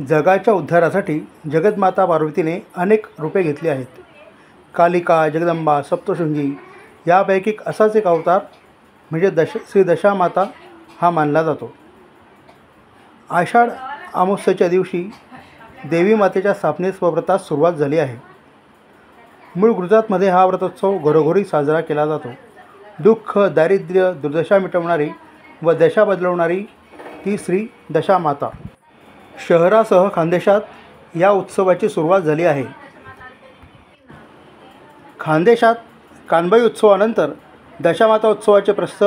जगाच्या उद्धारासाठी जगन्माता पार्वतीने अनेक रूपे घेतली आहेत. कालिका, जगदंबा, सप्तशृंगी यापैकी असाच एक अवतार म्हणजे श्री दशामाता हा मानला जातो. आषाढ अमावस्येच्या दिवशी देवी मातेच्या स्थापनेस व व्रतास सुरुवात झाली आहे. मूळ गुजरातमध्ये हा व्रतोत्सव घरोघरी साजरा केला जातो. दुःख, दारिद्र्य, दुर्दशा मिटवणारी व दशा बदलवणारी ती श्री दशामाता. शहरासह खानदेशात या उत्सवाची सुरुवात झाली आहे. खानदेशात कानबाई उत्सवानंतर दशामाता उत्सवाचे प्रस्थ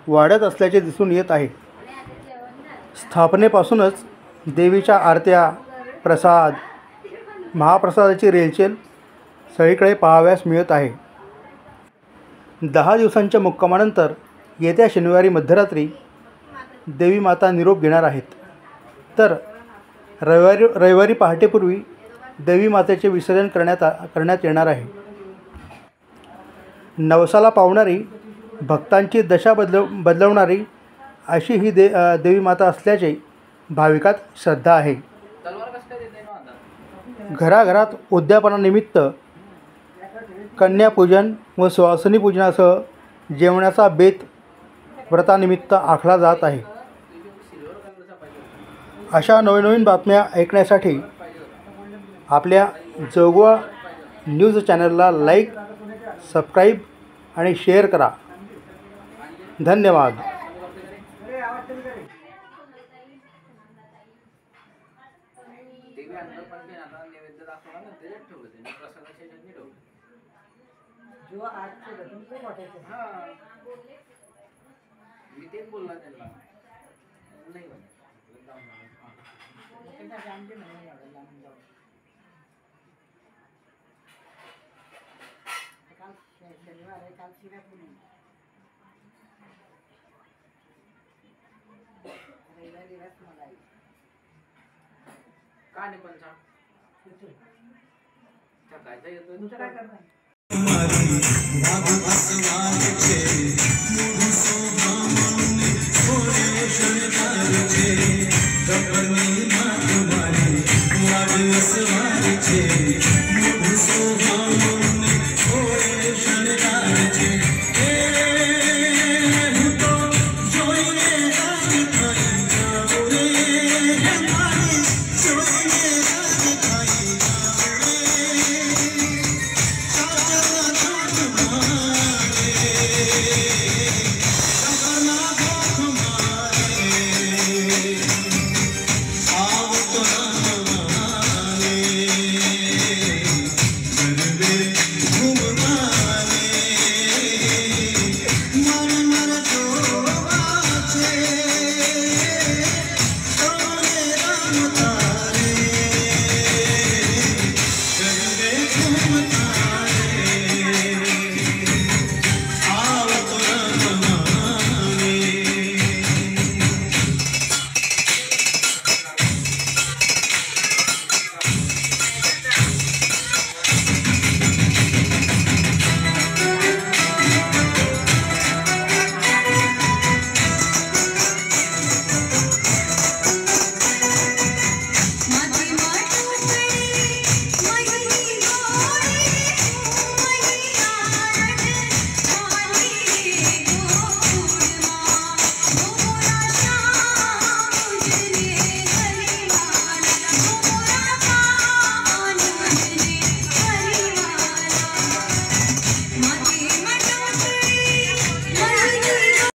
वाढत असल्याचे दिसून येत आहे. स्थापनेपासूनच देवीच्या आरत्या, प्रसाद, महाप्रसादाची रेलचेल सगळीकडे पाहावयास मिळत आहे. 10 दिवसांच्या मुक्कामानंतर येत्या शनिवारी मध्यरात्री देवी माता निरोप घेणार आहेत. तर रविवारी पहाटेपूर्वी देवी मातेचे विसर्जन करण्यात येणार आहे. नवसाला पावणारी, भक्तांची दशा बदलवणारी अशी ही देवी माता असल्याचे भाविकात श्रद्धा आहे. घराघरात उद्यापनानिमित्त कन्यापूजन व सुवासिनी पूजनासह जेवणाचा बेत व्रतानिमित्त आखला जात आहे. अशा नवनवीन बातम्या ऐकण्यासाठी आपल्या जोगवा न्यूज चॅनलला लाईक, सबस्क्राईब आणि शेअर करा. धन्यवाद. काय पण काय